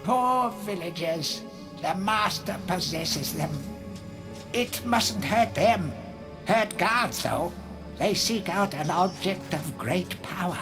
Poor villagers. The master possesses them. It mustn't hurt them. Hurt guards, though. They seek out an object of great power.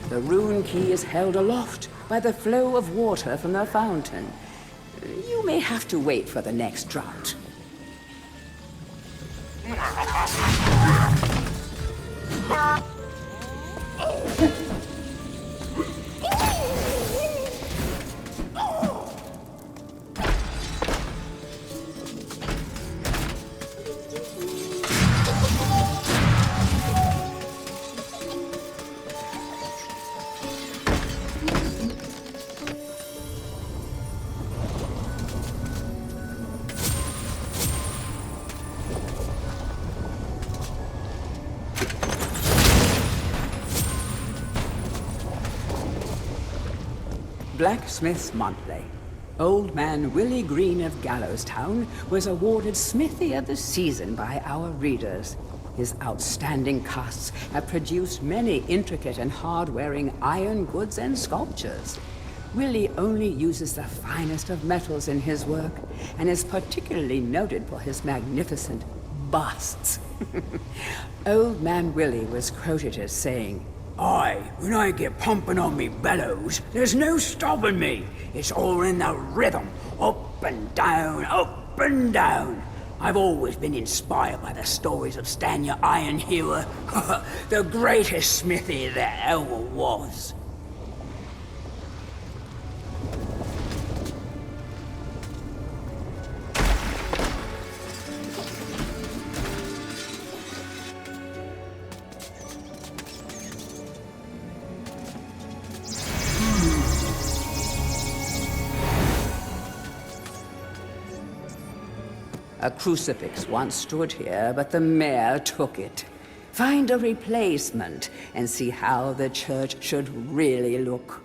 The rune key is held aloft by the flow of water from the fountain. You may have to wait for the next drought. Blacksmith's Monthly. Old man Willie Green of Gallowstown was awarded Smithy of the Season by our readers. His outstanding casts have produced many intricate and hard-wearing iron goods and sculptures. Willie only uses the finest of metals in his work, and is particularly noted for his magnificent busts. Old man Willie was quoted as saying, "Aye, when I get pumping on me bellows, there's no stopping me. It's all in the rhythm, up and down, up and down. I've always been inspired by the stories of Stan your Iron Hewer, the greatest smithy there ever was." A crucifix once stood here, but the mayor took it. Find a replacement and see how the church should really look.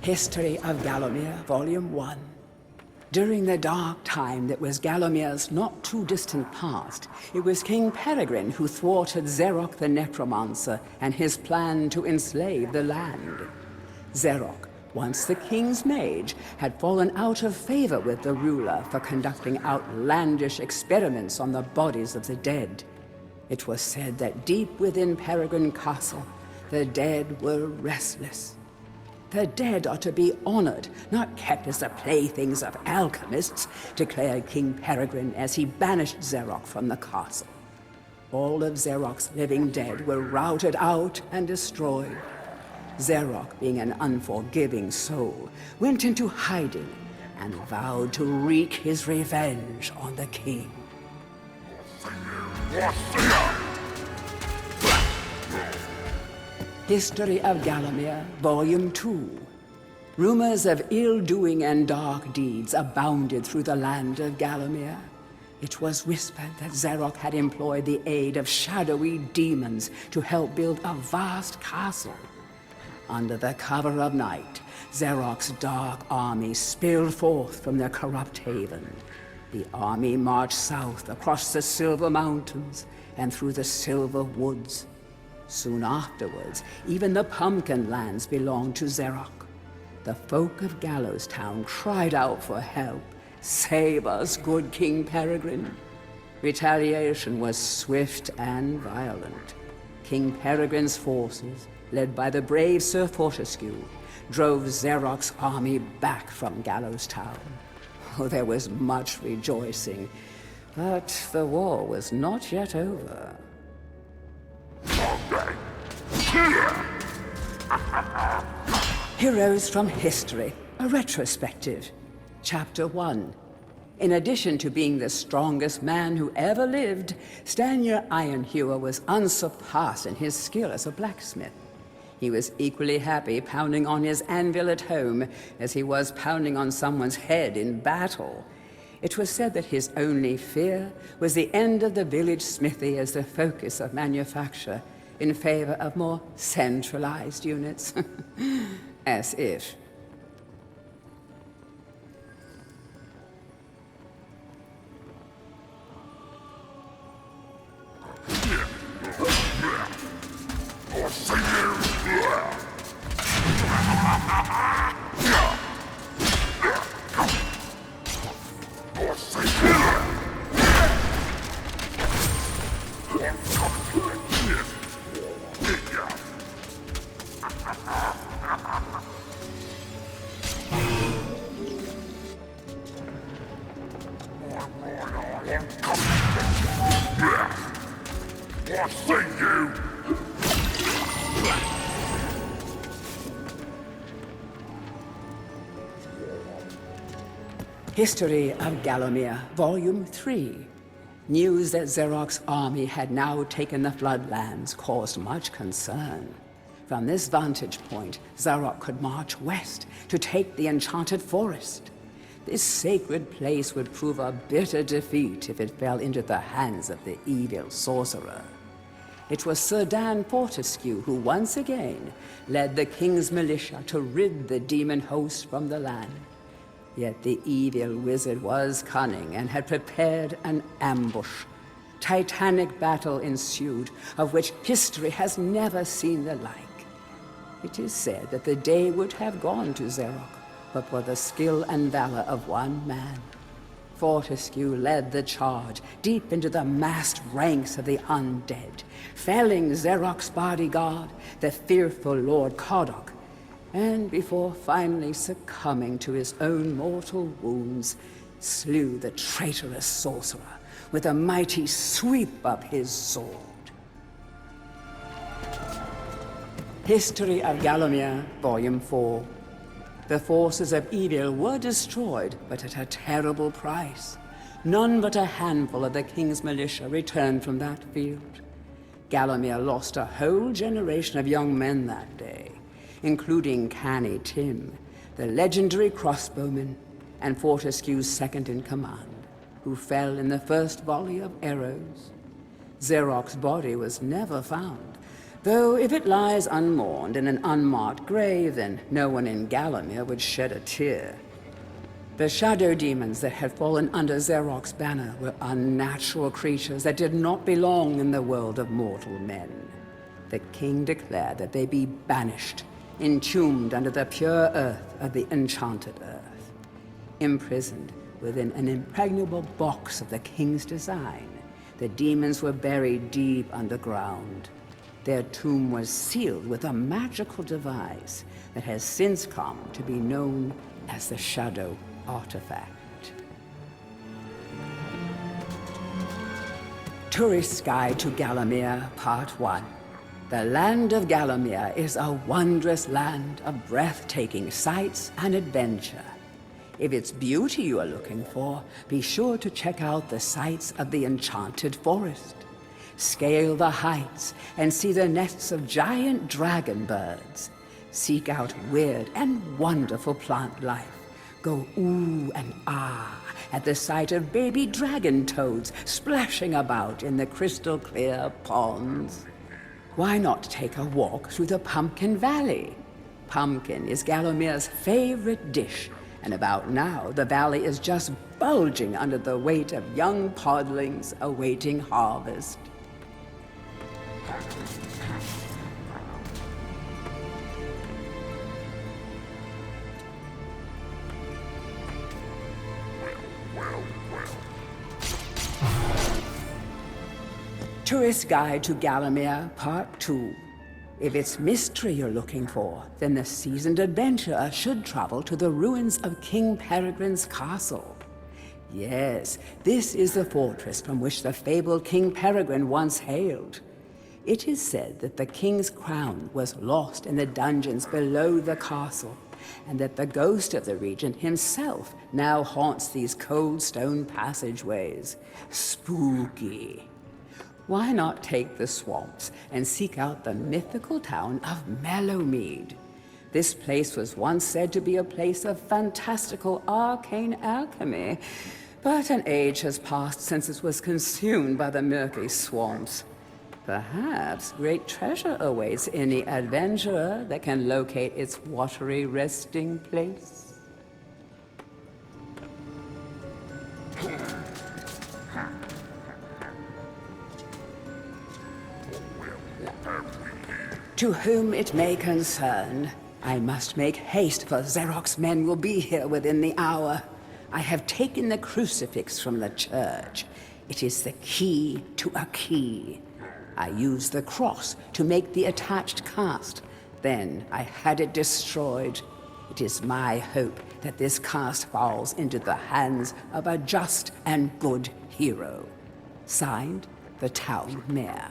History of Gallowmere, Volume 1. During the dark time that was Gallomere's not too distant past, it was King Peregrine who thwarted Xerok the Necromancer and his plan to enslave the land. Xerok, Once the king's mage had fallen out of favor with the ruler for conducting outlandish experiments on the bodies of the dead. It was said that deep within Peregrine Castle, the dead were restless. The dead are to be honored, not kept as the playthings of alchemists, declared King Peregrine as he banished Xerox from the castle. All of Xerox's living dead were routed out and destroyed. Xerox, being an unforgiving soul, went into hiding and vowed to wreak his revenge on the king. History of Gallowmere, Volume 2. Rumors of ill-doing and dark deeds abounded through the land of Gallowmere. It was whispered that Xerox had employed the aid of shadowy demons to help build a vast castle. Under the cover of night, Xerox's dark army spilled forth from their corrupt haven. The army marched south across the Silver Mountains and through the Silver Woods. Soon afterwards, even the Pumpkin Lands belonged to Xerox. The folk of Gallows Town cried out for help. "Save us, good King Peregrine." Retaliation was swift and violent. King Peregrine's forces, led by the brave Sir Fortescue, drove Xerox's army back from Gallows Town. Oh, there was much rejoicing, but the war was not yet over. Heroes from History, a retrospective. Chapter 1. In addition to being the strongest man who ever lived, Stanier Ironhewer was unsurpassed in his skill as a blacksmith. He was equally happy pounding on his anvil at home as he was pounding on someone's head in battle. It was said that his only fear was the end of the village smithy as the focus of manufacture in favor of more centralized units. As if. History of Gallowmere, Volume 3. News that Xerox's army had now taken the Floodlands caused much concern. From this vantage point, Xerox could march west to take the Enchanted Forest. This sacred place would prove a bitter defeat if it fell into the hands of the evil sorcerer. It was Sir Dan Fortescue who once again led the king's militia to rid the demon host from the land. Yet the evil wizard was cunning and had prepared an ambush. Titanic battle ensued, of which history has never seen the like. It is said that the day would have gone to Xerox, but for the skill and valor of one man. Fortescue led the charge deep into the massed ranks of the undead, felling Xerox's bodyguard, the fearful Lord Kodok, and before finally succumbing to his own mortal wounds, slew the traitorous sorcerer with a mighty sweep of his sword. History of Gallowmere, Volume 4. The forces of evil were destroyed, but at a terrible price. None but a handful of the king's militia returned from that field. Gallowmere lost a whole generation of young men that day, including Canny Tim, the legendary crossbowman, and Fortescue's second-in-command, who fell in the first volley of arrows. Xerox's body was never found, though if it lies unmourned in an unmarked grave, then no one in Gallowmere would shed a tear. The shadow demons that had fallen under Xerox's banner were unnatural creatures that did not belong in the world of mortal men. The king declared that they be banished, entombed under the pure earth of the enchanted earth, imprisoned within an impregnable box of the king's design. The demons were buried deep underground. Their tomb was sealed with a magical device that has since come to be known as the Shadow Artifact. Tourist's Guide to Gallowmere, Part 1. The land of Gallowmere is a wondrous land of breathtaking sights and adventure. If it's beauty you are looking for, be sure to check out the sights of the Enchanted Forest. Scale the heights and see the nests of giant dragon birds. Seek out weird and wonderful plant life. Go ooh and ah at the sight of baby dragon toads splashing about in the crystal clear ponds. Why not take a walk through the Pumpkin Valley? Pumpkin is Gallowmere's favorite dish, and about now the valley is just bulging under the weight of young podlings awaiting harvest. Tourist Guide to Gallowmere, Part 2. If it's mystery you're looking for, then the seasoned adventurer should travel to the ruins of King Peregrine's castle. Yes, this is the fortress from which the fabled King Peregrine once hailed. It is said that the king's crown was lost in the dungeons below the castle, and that the ghost of the regent himself now haunts these cold stone passageways. Spooky. Why not take the swamps and seek out the mythical town of Mellowmead? This place was once said to be a place of fantastical arcane alchemy, but an age has passed since it was consumed by the murky swamps. Perhaps great treasure awaits any adventurer that can locate its watery resting place. To whom it may concern, I must make haste, for Xeroc's men will be here within the hour. I have taken the crucifix from the church. It is the key to a key. I used the cross to make the attached cast. Then I had it destroyed. It is my hope that this cast falls into the hands of a just and good hero. Signed, the town mayor.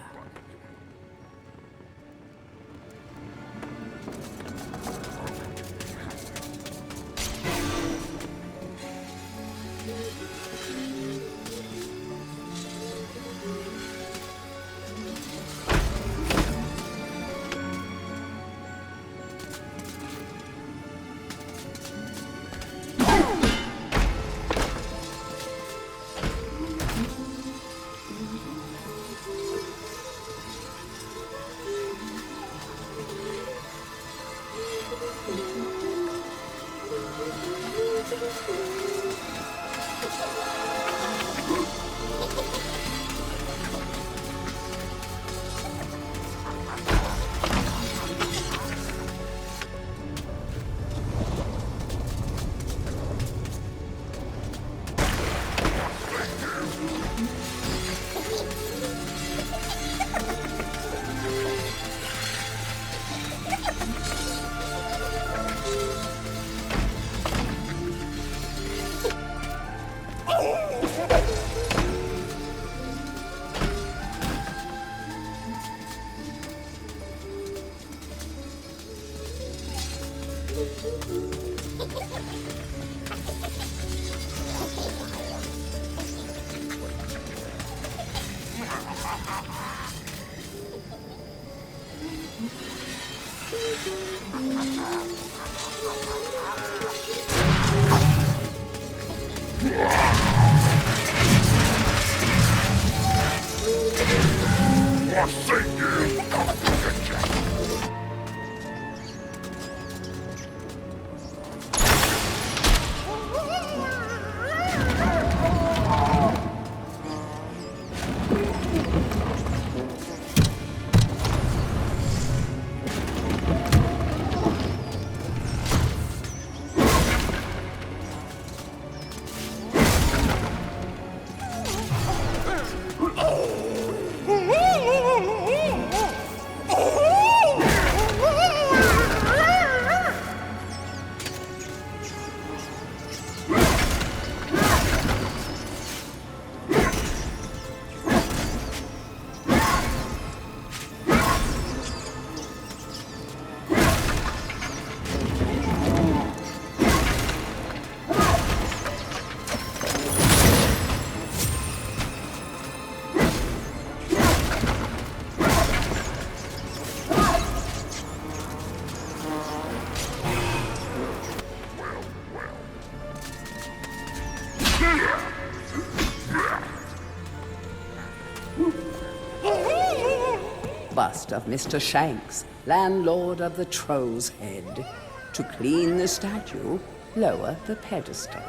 Bust of Mr. Shanks, landlord of the Troll's Head. To clean the statue, lower the pedestal.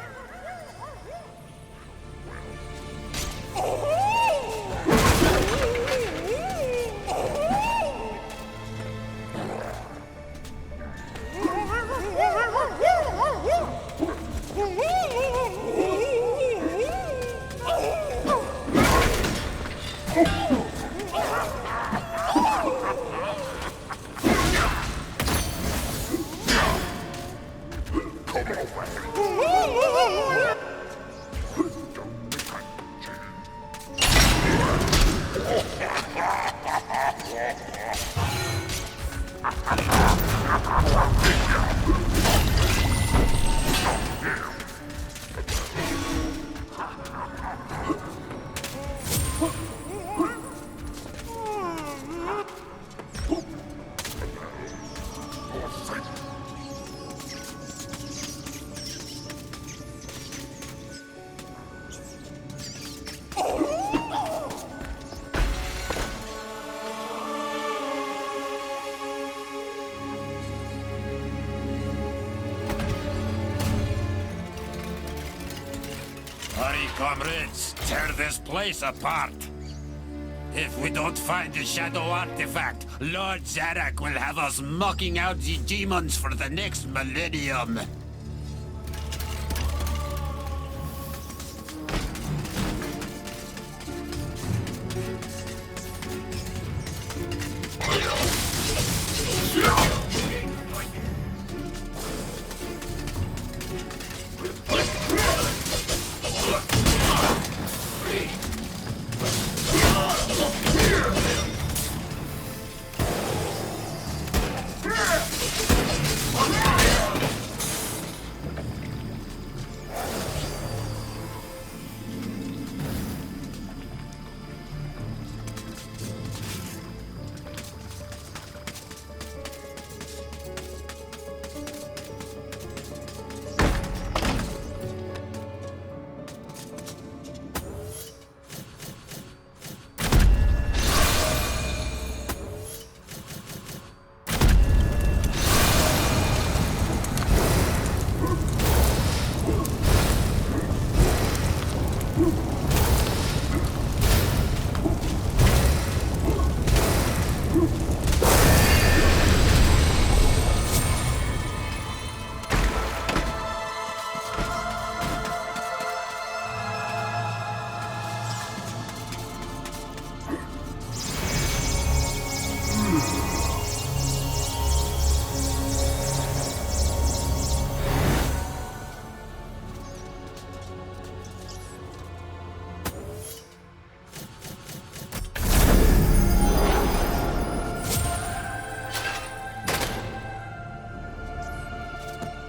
Hurry, comrades, tear this place apart. If we don't find the shadow artifact, Lord Zarek will have us mucking out the demons for the next millennium.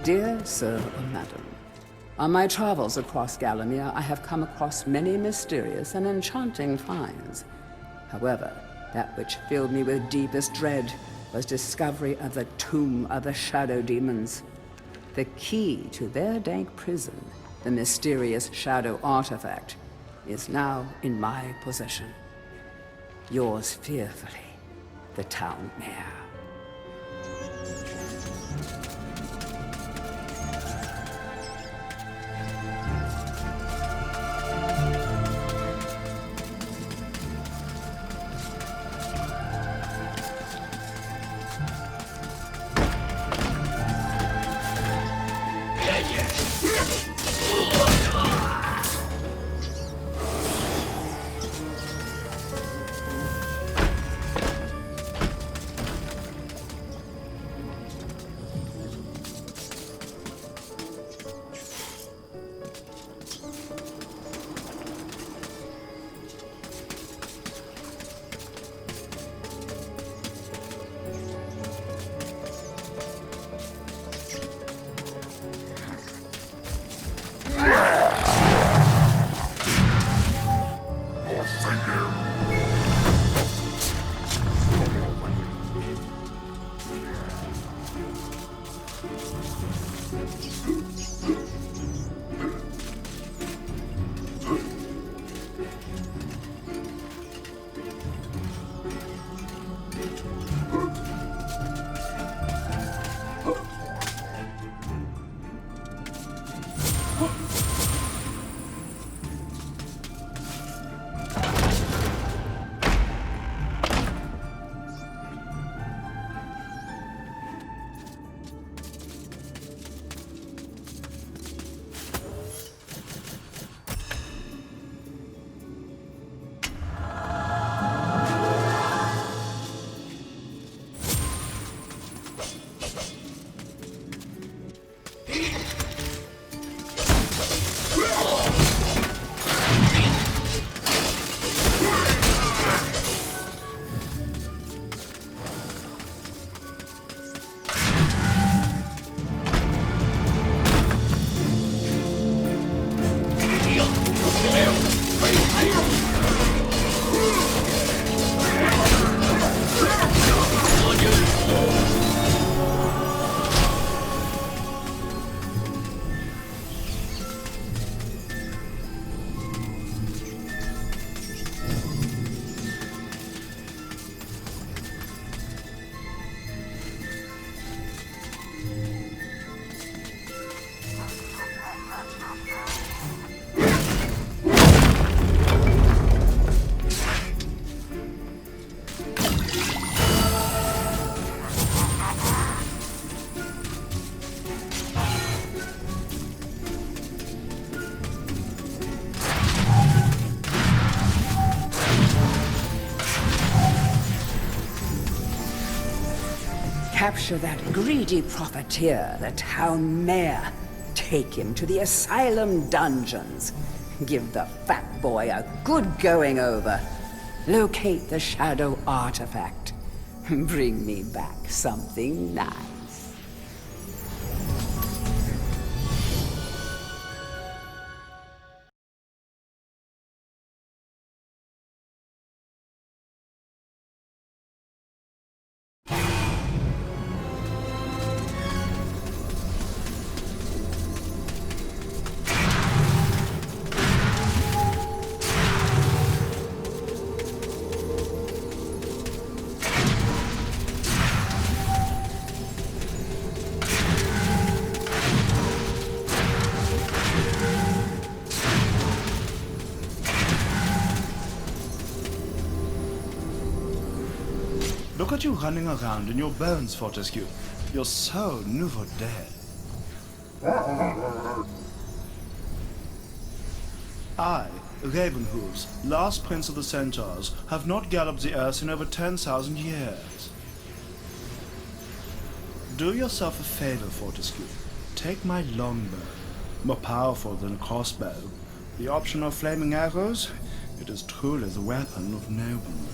Dear Sir or Madam, on my travels across Gallowmere, I have come across many mysterious and enchanting finds. However, that which filled me with deepest dread was discovery of the tomb of the Shadow Demons. The key to their dank prison, the mysterious Shadow Artifact, is now in my possession. Yours fearfully, the Town Mayor. Capture that greedy profiteer, the town mayor. Take him to the asylum dungeons. Give the fat boy a good going over. Locate the shadow artifact. Bring me back something nice. Look at you running around in your bones, Fortescue. You're so nouveau dead. I, Ravenhooves, last prince of the Centaurs, have not galloped the earth in over 10,000 years. Do yourself a favor, Fortescue. Take my longbow, more powerful than a crossbow. The option of flaming arrows, it is truly the weapon of noblemen.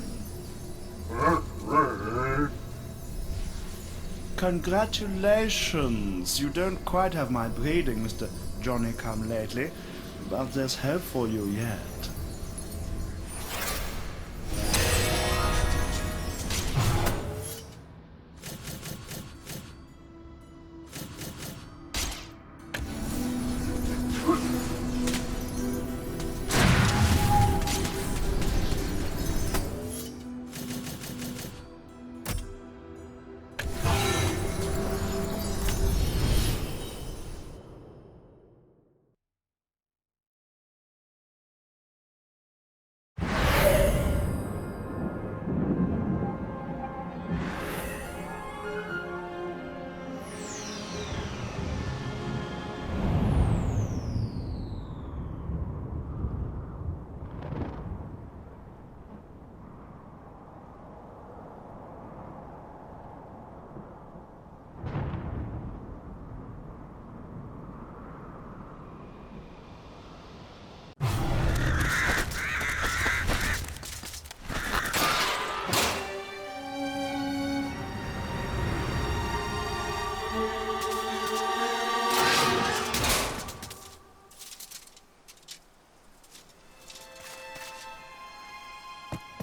Congratulations! You don't quite have my breeding, Mr. Johnny-come-lately, but there's hope for you yet.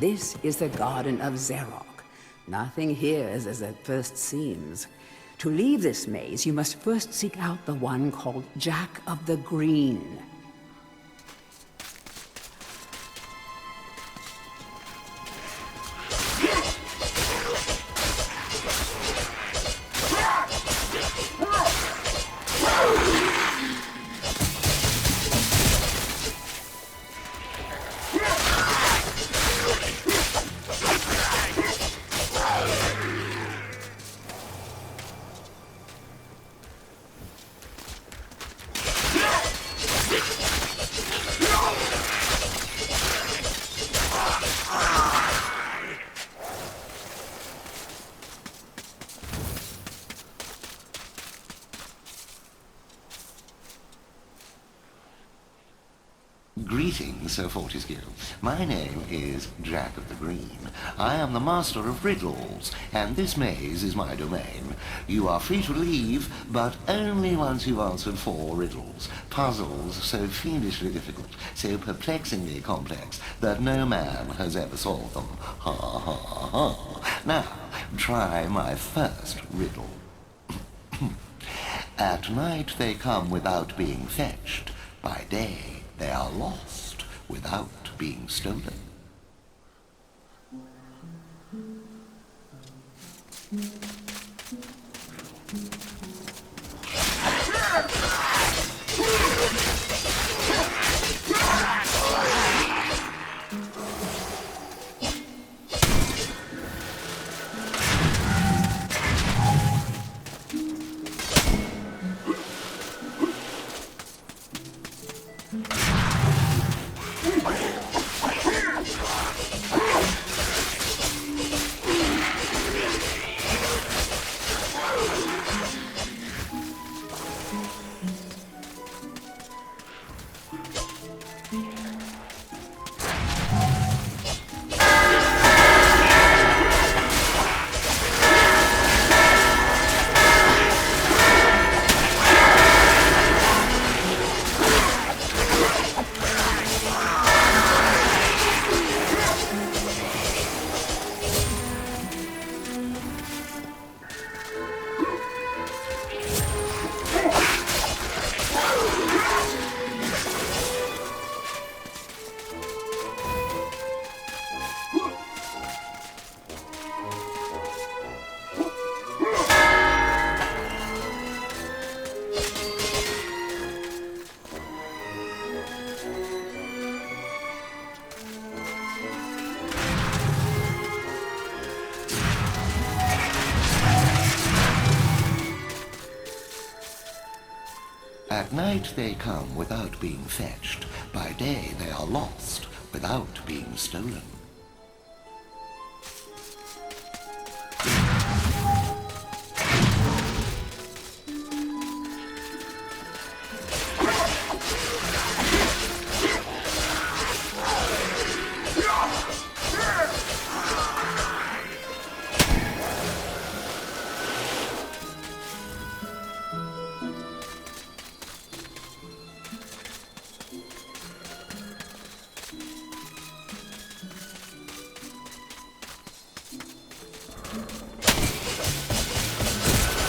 This is the Garden of Xerok. Nothing here is as it first seems. To leave this maze, you must first seek out the one called Jack of the Green. Greetings, Sir Fortescue. My name is Jack of the Green. I am the master of riddles, and this maze is my domain. You are free to leave, but only once you've answered 4 riddles. Puzzles so fiendishly difficult, so perplexingly complex, that no man has ever solved them. Ha ha ha. Now, try my first riddle. At night they come without being fetched. By day they are lost without being stolen. At night they come without being fetched. By day they are lost without being stolen.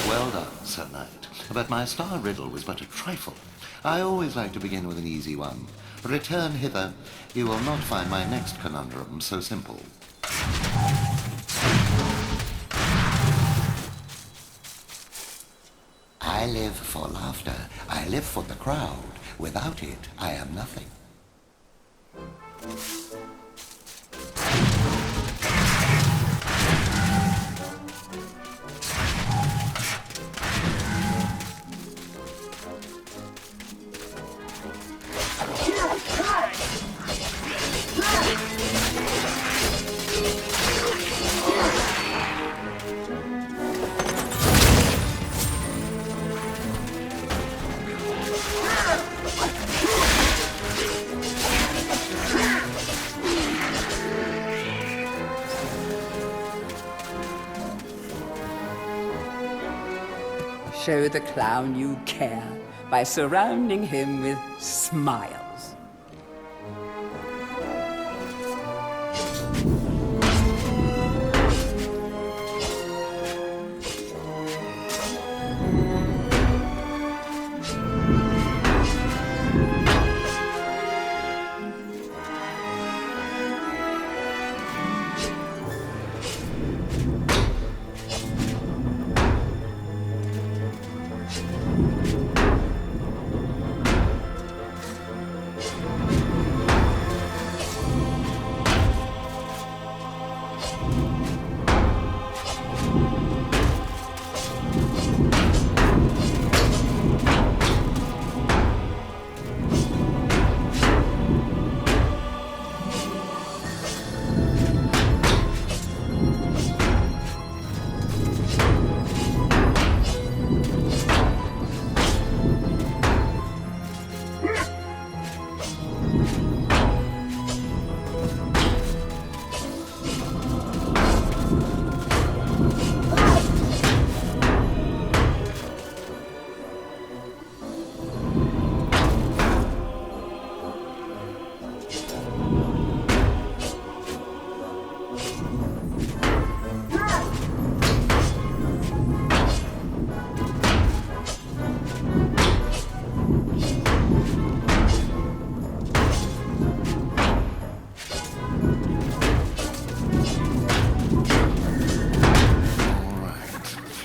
Well done, Sir Knight. But my star riddle was but a trifle. I always like to begin with an easy one. Return hither. You will not find my next conundrum so simple. I live for laughter. I live for the crowd. Without it, I am nothing. Show the clown you care by surrounding him with smiles.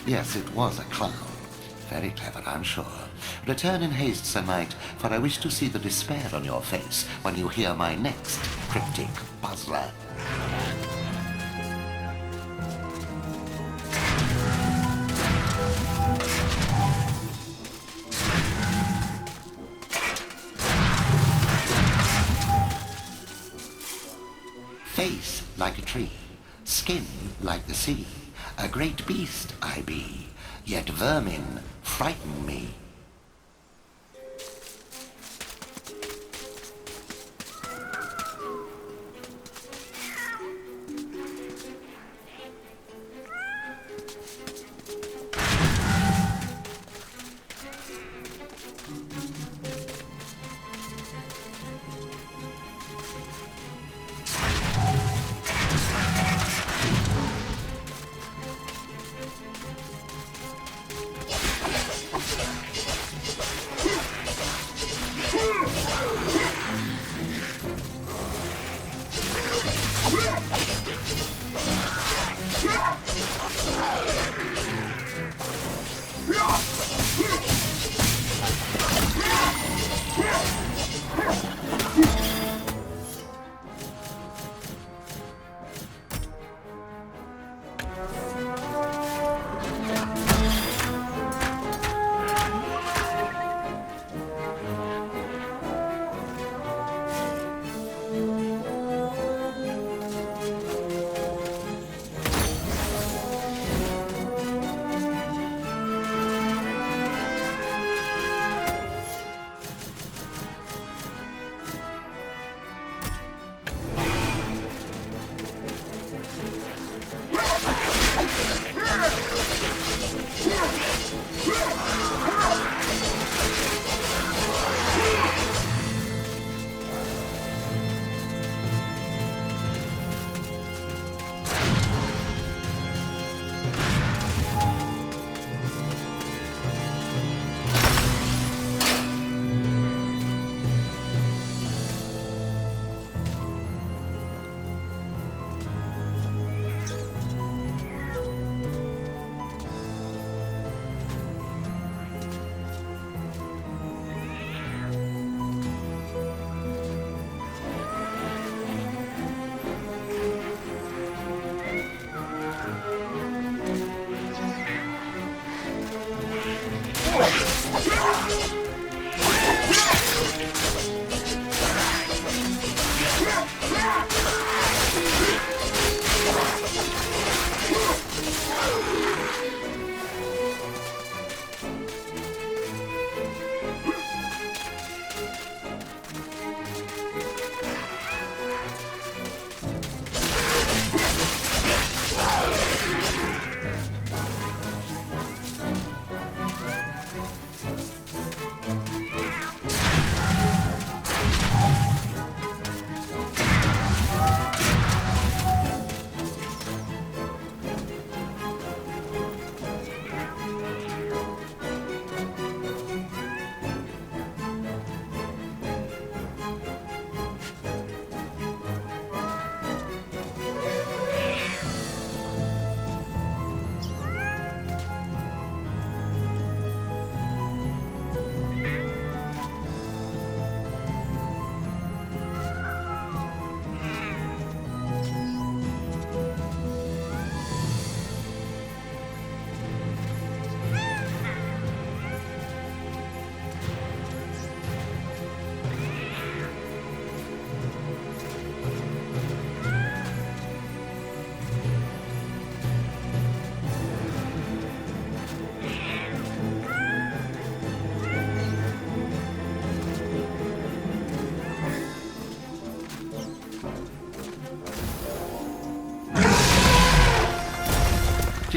Yes, it was a clown. Very clever, I'm sure. Return in haste, Sir Knight, for I wish to see the despair on your face when you hear my next cryptic puzzler. Face like a tree, skin like the sea. A great beast I be, yet vermin frighten me.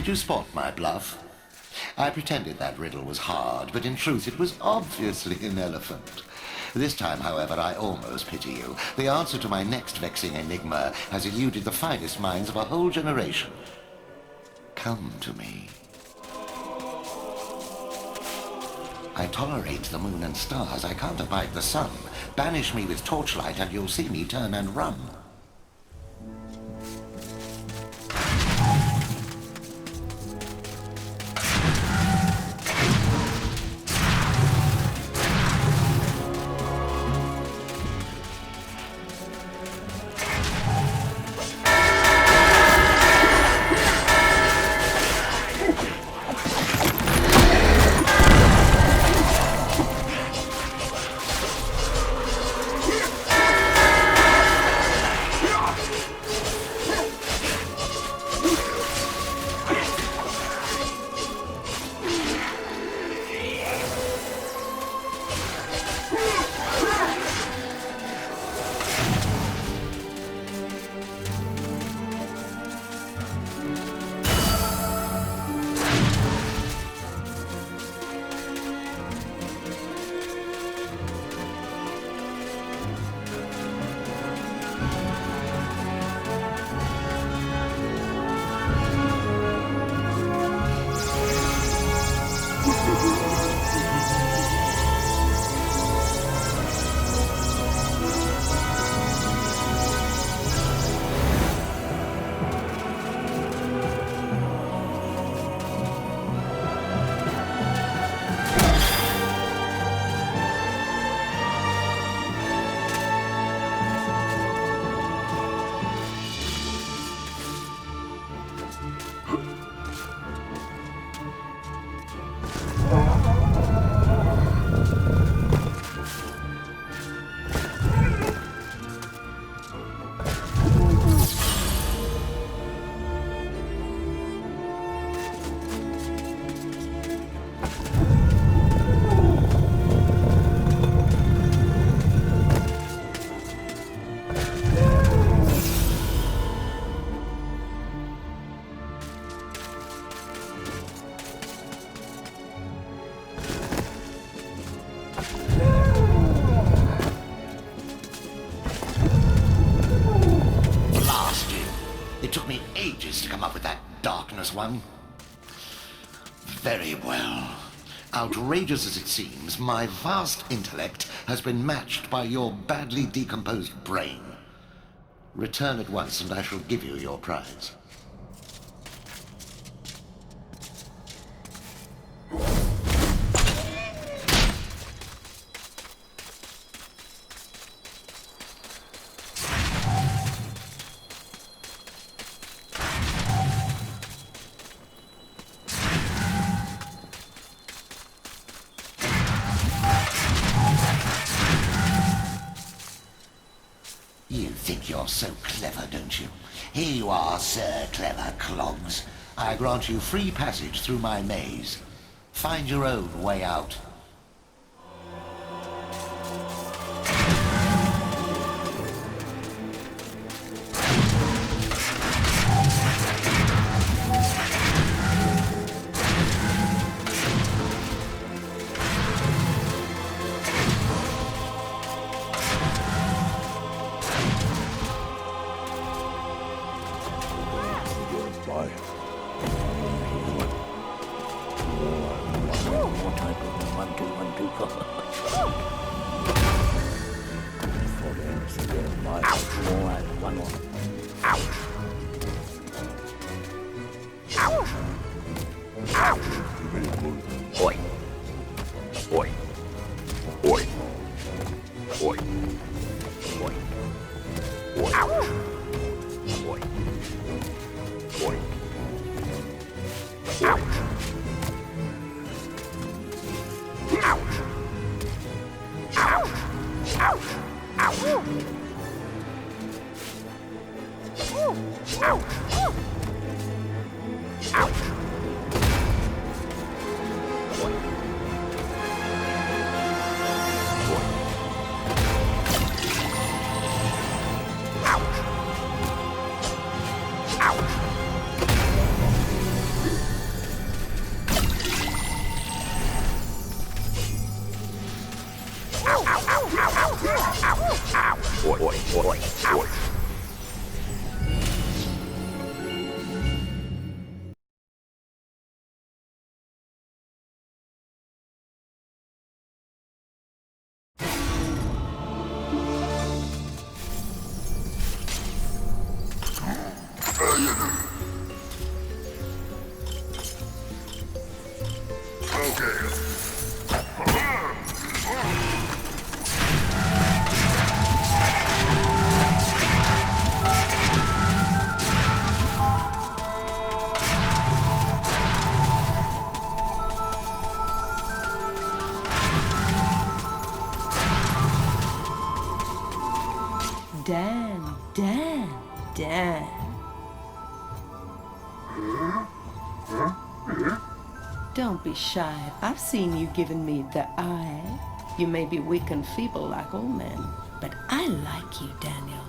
Did you spot my bluff? I pretended that riddle was hard, but in truth it was obviously an elephant. This time, however, I almost pity you. The answer to my next vexing enigma has eluded the finest minds of a whole generation. Come to me. I tolerate the moon and stars. I can't abide the sun. Banish me with torchlight and you'll see me turn and run. It took me ages to come up with that darkness one. Very well. Outrageous as it seems, my vast intellect has been matched by your badly decomposed brain. Return at once and I shall give you your prize. You think you're so clever, don't you? Here you are, Sir Clever Clogs. I grant you free passage through my maze. Find your own way out. Dan. Don't be shy. I've seen you giving me the eye. You may be weak and feeble like old men, but I like you, Daniel.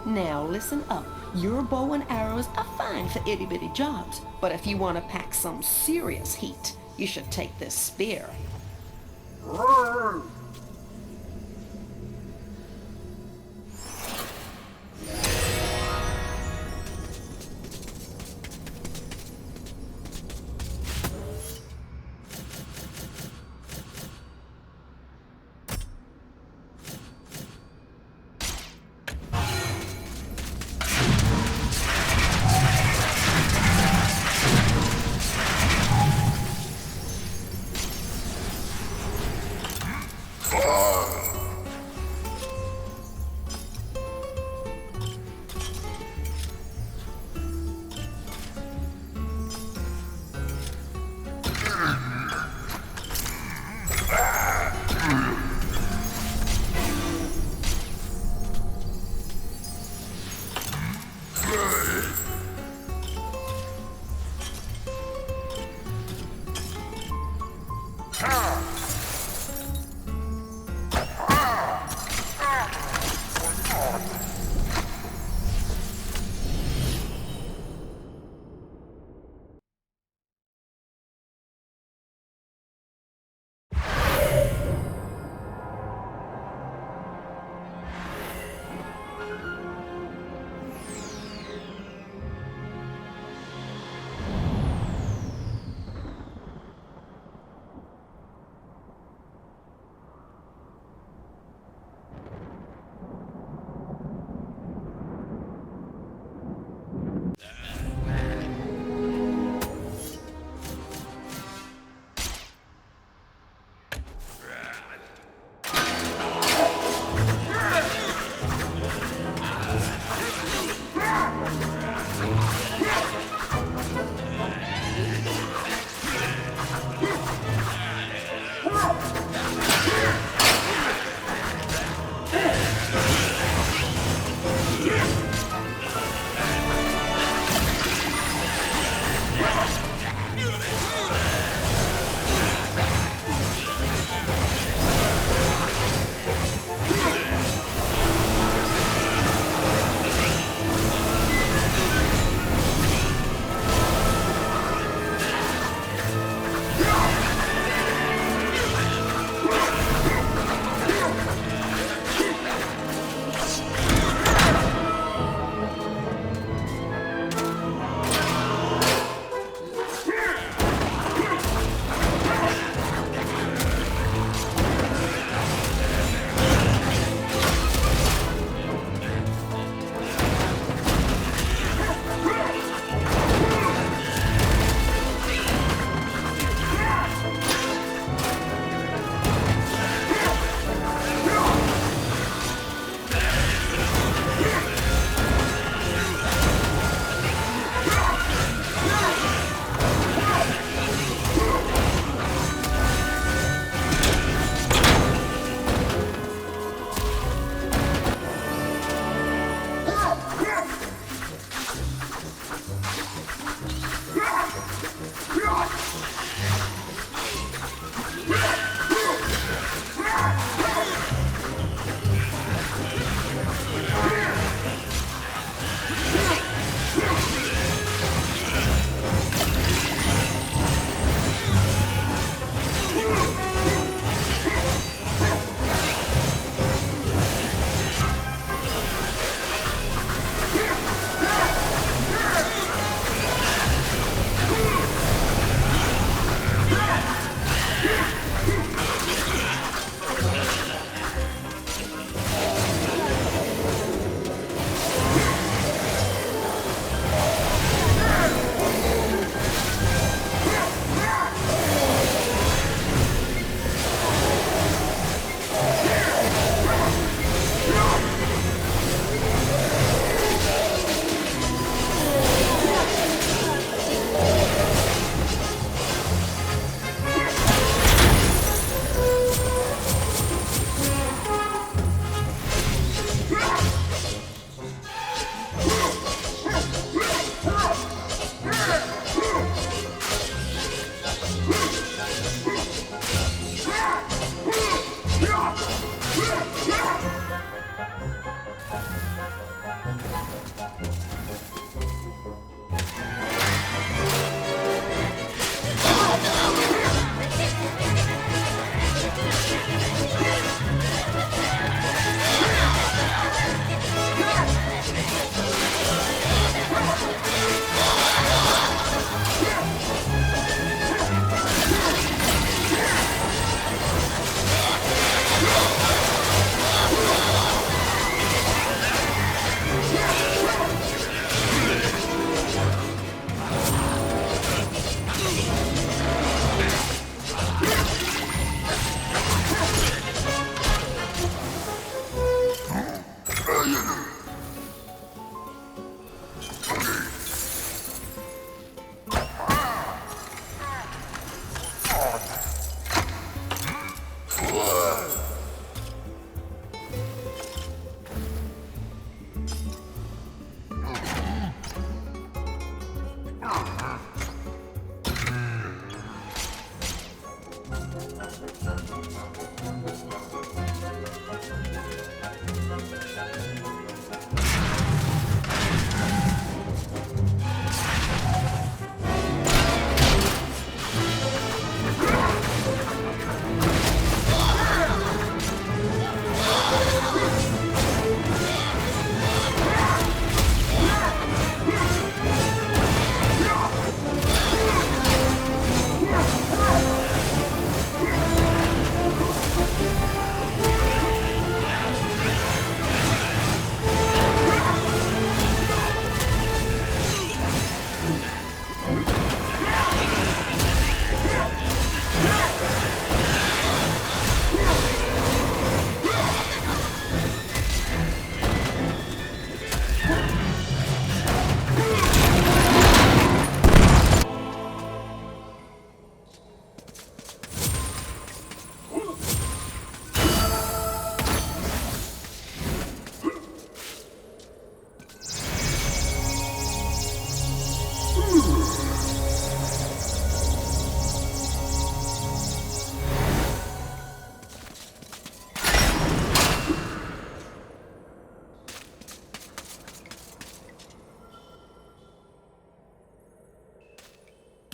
Now listen up. Your bow and arrows are fine for itty-bitty jobs, but if you want to pack some serious heat, you should take this spear.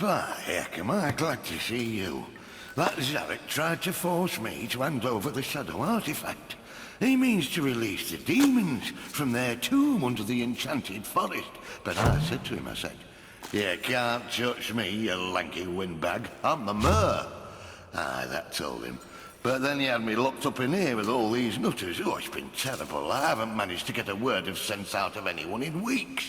By heck, am I glad to see you. That Zarek tried to force me to hand over the Shadow Artifact. He means to release the demons from their tomb under the enchanted forest. But I said to him, I said, "You can't touch me, you lanky windbag. I'm the Mer." Aye, that told him. But then he had me locked up in here with all these nutters. Oh, it's been terrible. I haven't managed to get a word of sense out of anyone in weeks.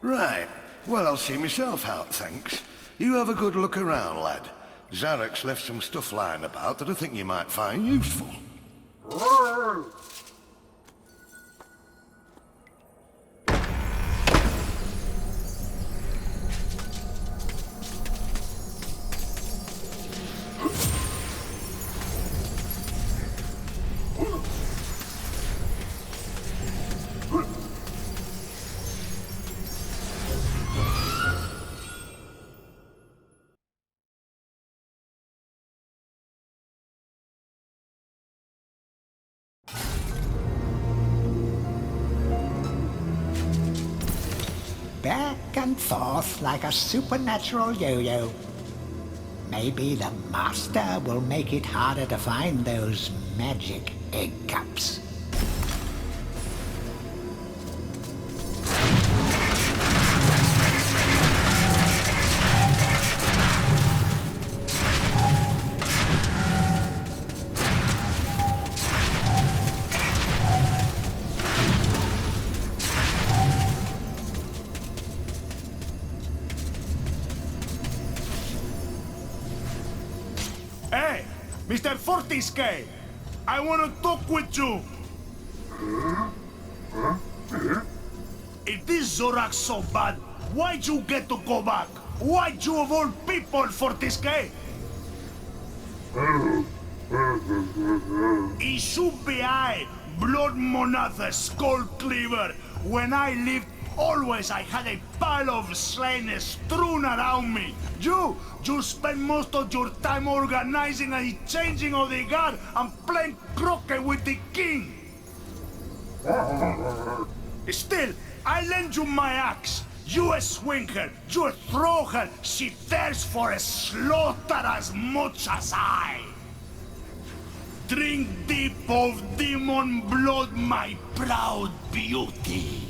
Right. Well, I'll see myself out, thanks. You have a good look around, lad. Zarek's left some stuff lying about that I think you might find useful. Back and forth like a supernatural yo-yo. Maybe the Master will make it harder to find those magic egg cups. Hey, Mr. Fortisque, I want to talk with you. If this Zorak so bad, why'd you get to go back? Why'd you of all people, Fortisque? It should be I, Blood Monatha, Skull Cleaver. When I lived, always I had a pile of slain strewn around me. You spend most of your time organizing a changing of the guard and playing croquet with the king. Still, I lend you my axe. You swing her, you throw her. She thirsts for a slaughter as much as I. Drink deep of demon blood, my proud beauty.